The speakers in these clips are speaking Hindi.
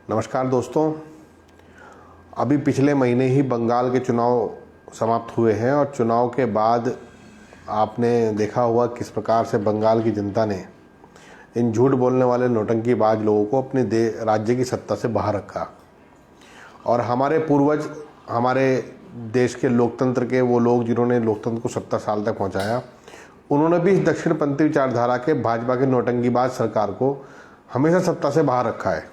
नमस्कार दोस्तों, अभी पिछले महीने ही बंगाल के चुनाव समाप्त हुए हैं और चुनाव के बाद आपने देखा होगा किस प्रकार से बंगाल की जनता ने इन झूठ बोलने वाले नौटंकीबाज लोगों को अपने राज्य की सत्ता से बाहर रखा। और हमारे पूर्वज, हमारे देश के लोकतंत्र के वो लोग जिन्होंने लोकतंत्र को 70 साल तक पहुंचाया, उन्होंने भी इस दक्षिणपंथी विचारधारा के भाजपा के नौटंकीबाज सरकार को हमेशा सत्ता से बाहर रखा है।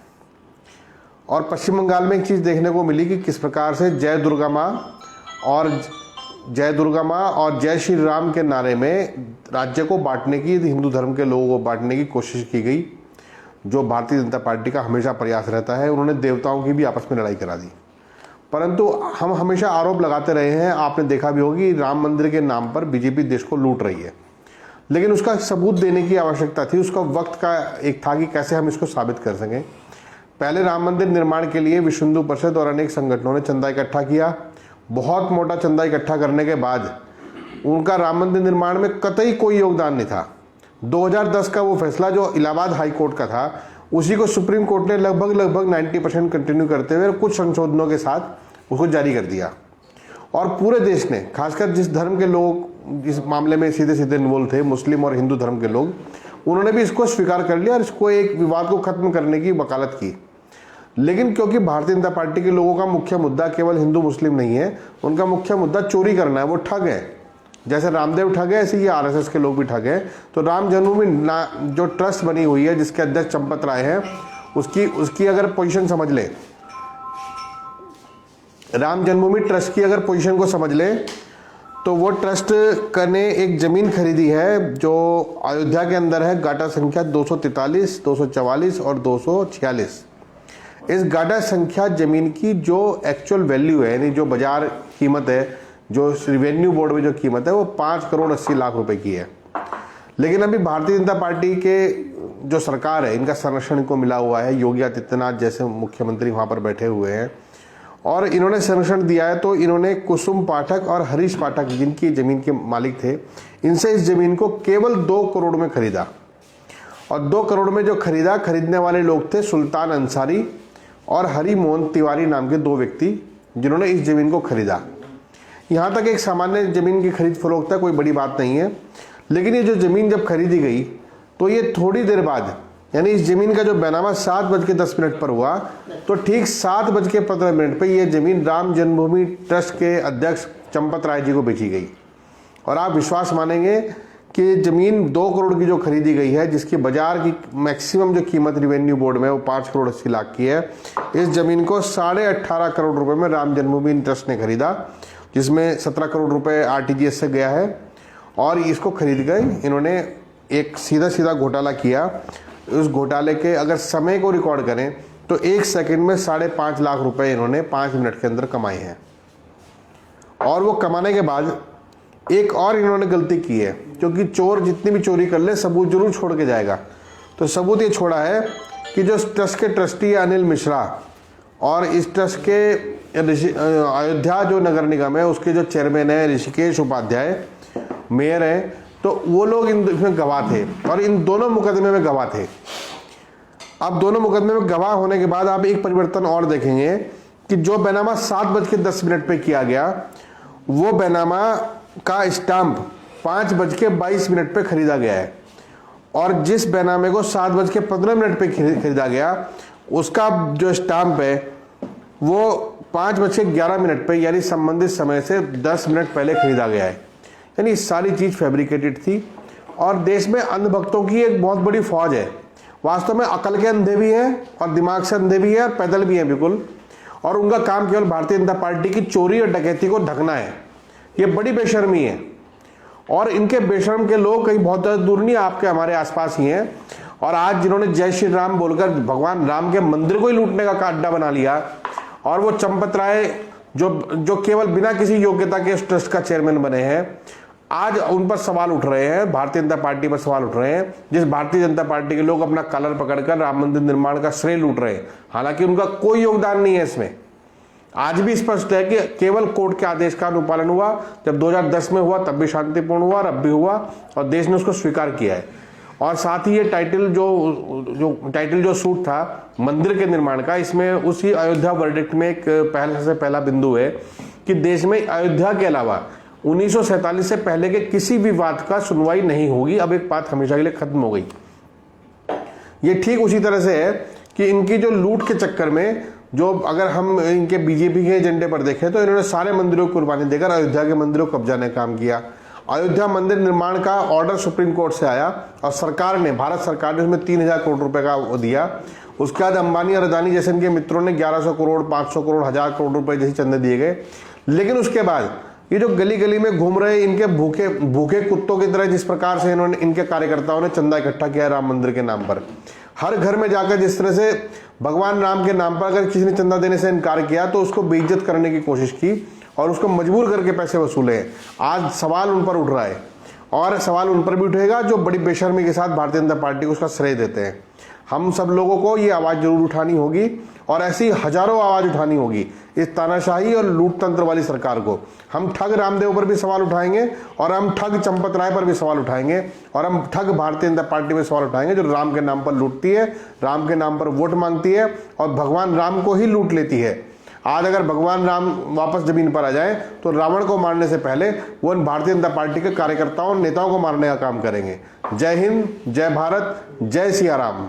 और पश्चिम बंगाल में एक चीज़ देखने को मिली कि किस प्रकार से जय दुर्गा माँ और जय श्री राम के नारे में राज्य को बांटने की, हिंदू धर्म के लोगों को बांटने की कोशिश की गई, जो भारतीय जनता पार्टी का हमेशा प्रयास रहता है। उन्होंने देवताओं की भी आपस में लड़ाई करा दी। परंतु हम हमेशा आरोप लगाते रहे हैं, आपने देखा भी होगा कि राम मंदिर के नाम पर बीजेपी देश को लूट रही है, लेकिन उसका सबूत देने की आवश्यकता थी। उसका वक्त का एक था कि कैसे हम इसको साबित कर सकें। पहले राम मंदिर निर्माण के लिए विश्व हिंदू परिषद और अनेक संगठनों ने चंदा इकट्ठा किया। बहुत मोटा चंदा इकट्ठा करने के बाद उनका राम मंदिर निर्माण में कतई कोई योगदान नहीं था। 2010 का वो फैसला जो इलाहाबाद हाई कोर्ट का था, उसी को सुप्रीम कोर्ट ने लगभग 90% कंटिन्यू करते हुए कुछ संशोधनों के साथ उसको जारी कर दिया। और पूरे देश ने, खासकर जिस धर्म के लोग इस मामले में सीधे सीधे इन्वॉल्व थे, मुस्लिम और हिंदू धर्म के लोग, उन्होंने भी इसको स्वीकार कर लिया और इसको एक विवाद को खत्म करने की वकालत की। लेकिन क्योंकि भारतीय जनता पार्टी के लोगों का मुख्य मुद्दा केवल हिंदू मुस्लिम नहीं है, उनका मुख्य मुद्दा चोरी करना है, वो ठग है। जैसे रामदेव ठग है, ऐसे ये आरएसएस के लोग भी ठग हैं। तो राम जन्मभूमि जो ट्रस्ट बनी हुई है, जिसके अध्यक्ष चंपत राय हैं, उसकी अगर पोजीशन समझ ले, राम जन्मभूमि ट्रस्ट की अगर पोजीशन को समझ ले, तो वो ट्रस्ट ने एक जमीन खरीदी है जो अयोध्या के अंदर है, गाटा संख्या 243, 244 और 246। इस गाटा संख्या जमीन की जो एक्चुअल वैल्यू है, यानी जो बाजार कीमत है, जो रेवेन्यू बोर्ड में जो कीमत है, वो 5 करोड़ 80 लाख रुपए की है। लेकिन अभी भारतीय जनता पार्टी के जो सरकार है, इनका संरक्षण को मिला हुआ है। योगी आदित्यनाथ जैसे मुख्यमंत्री वहां पर बैठे हुए हैं और इन्होंने संरक्षण दिया है। तो इन्होंने कुसुम पाठक और हरीश पाठक, जिनकी जमीन के मालिक थे, इनसे इस जमीन को केवल 2 करोड़ में खरीदा। और 2 करोड़ में जो खरीदने वाले लोग थे सुल्तान अंसारी और हरि मोहन तिवारी नाम के 2 व्यक्ति, जिन्होंने इस जमीन को खरीदा। यहाँ तक एक सामान्य जमीन की खरीद फरोख्त है, कोई बड़ी बात नहीं है। लेकिन ये जो जमीन जब खरीदी गई, तो ये थोड़ी देर बाद, यानी इस जमीन का जो बैनामा 7:10 पर हुआ, तो ठीक 7:15 पर यह जमीन राम जन्मभूमि ट्रस्ट के अध्यक्ष चंपत राय जी को बेची गई। और आप विश्वास मानेंगे कि जमीन 2 करोड़ की जो खरीदी गई है, जिसकी बाजार की मैक्सिमम जो कीमत रेवेन्यू बोर्ड में वो 5 करोड़ 80 लाख की है, इस जमीन को 18.5 करोड़ रुपए में राम जन्मभूमि ट्रस्ट ने खरीदा, जिसमें 17 करोड़ रुपए आरटीजीएस से गया है। और इसको खरीद गए इन्होंने एक सीधा घोटाला किया। उस घोटाले के अगर समय को रिकॉर्ड करें तो 1 सेकंड में 5.5 लाख रुपए इन्होंने 5 मिनट के अंदर कमाए हैं। और वो कमाने के बाद एक और इन्होंने गलती की है, क्योंकि चोर जितनी भी चोरी कर ले सबूत जरूर छोड़ के जाएगा। तो सबूत ये छोड़ा है कि जो ट्रस्ट के ट्रस्टी अनिल मिश्रा और इस ट्रस्ट के अयोध्या जो नगर निगम है, उसके जो चेयरमैन है ऋषिकेश उपाध्याय, मेयर हैं, तो वो लोग इसमें गवाह थे और इन दोनों मुकदमे में गवाह थे। अब दोनों मुकदमे में गवाह होने के बाद आप एक परिवर्तन और देखेंगे कि जो बैनामा 7:10 पे किया गया, वो बैनामा का स्टाम्प 5:22 पे खरीदा गया है। और जिस बैनामे को 7:15 पे खरीदा गया, उसका जो स्टाम्प है वो 5:11 पे, यानी संबंधित समय से 10 मिनट पहले खरीदा गया है। यानी सारी चीज फैब्रिकेटेड थी। और देश में अंधभक्तों की एक बहुत बड़ी फौज है। वास्तव में अकल के अंधे भी हैं और दिमाग से अंधे भी हैं और पैदल भी हैं बिल्कुल। और उनका काम केवल भारतीय जनता पार्टी की चोरी और डकैती को ढकना है। ये बड़ी बेशर्मी है। और इनके बेशर्म के लोग कहीं बहुत ज़्यादा दूर नहीं, आपके हमारे आसपास ही हैं। और आज जिन्होंने जय श्री राम बोलकर भगवान राम के मंदिर को ही लूटने का अड्डा बना लिया, और वो चंपत राय जो केवल बिना किसी योग्यता के इस ट्रस्ट का चेयरमैन बने हैं, आज उन पर सवाल उठ रहे हैं, भारतीय जनता पार्टी पर सवाल उठ रहे हैं। जिस भारतीय जनता पार्टी के लोग अपना कलर पकड़कर राम मंदिर निर्माण का श्रेय लूट रहे हैं, हालांकि उनका कोई योगदान नहीं है इसमें। आज भी स्पष्ट है कि केवल कोर्ट के आदेश का अनुपालन हुआ। जब 2010 में हुआ तब भी शांतिपूर्ण हुआ और अब भी हुआ, और देश ने उसको स्वीकार किया है। और साथ ही ये टाइटल जो सूट था मंदिर के निर्माण का, इसमें उसी अयोध्या वर्डिक्ट में एक पहला बिंदु है कि देश में अयोध्या के अलावा 1947 से पहले के किसी भी बात का सुनवाई नहीं होगी। अब एक बात हमेशा के लिए खत्म हो गई। ये ठीक उसी तरह से है कि इनकी जो लूट के चक्कर में, जो अगर हम इनके बीजेपी के एजेंडे पर देखें तो इन्होंने सारे मंदिरों को कुर्बानी देकर अयोध्या के मंदिरों को कब्जाने का काम किया। अयोध्या मंदिर निर्माण का ऑर्डर सुप्रीम कोर्ट से आया और सरकार ने, भारत सरकार ने उसमें 3000 करोड़ रुपए का वो दिया। उसके बाद अंबानी और अदानी जैसे इनके मित्रों ने 1100 करोड़, 500 करोड़, 1000 करोड़ रुपए जैसे चंदे दिए गए। लेकिन उसके बाद ये जो गली गली में घूम रहे इनके भूखे कुत्तों की तरह जिस प्रकार से इनके कार्यकर्ताओं ने चंदा इकट्ठा किया राम मंदिर के नाम पर, हर घर में जाकर जिस तरह से भगवान राम के नाम पर अगर किसी ने चंदा देने से इनकार किया तो उसको बेइज्जत करने की कोशिश की और उसको मजबूर करके पैसे वसूले। आज सवाल उन पर उठ रहा है और सवाल उन पर भी उठेगा जो बड़ी बेशर्मी के साथ भारतीय जनता पार्टी को उसका श्रेय देते हैं। हम सब लोगों को ये आवाज़ जरूर उठानी होगी और ऐसी हजारों आवाज़ उठानी होगी इस तानाशाही और लूट तंत्र वाली सरकार को। हम ठग रामदेव पर भी सवाल उठाएंगे और हम ठग चंपत राय पर भी सवाल उठाएंगे और हम ठग भारतीय जनता पार्टी में सवाल उठाएंगे जो राम के नाम पर लूटती है, राम के नाम पर वोट मांगती है और भगवान राम को ही लूट लेती है। आज अगर भगवान राम वापस जमीन पर आ जाए तो रावण को मारने से पहले वो इन भारतीय जनता पार्टी के कार्यकर्ताओं और नेताओं को मारने का काम करेंगे। जय हिंद, जय भारत, जय सिया राम।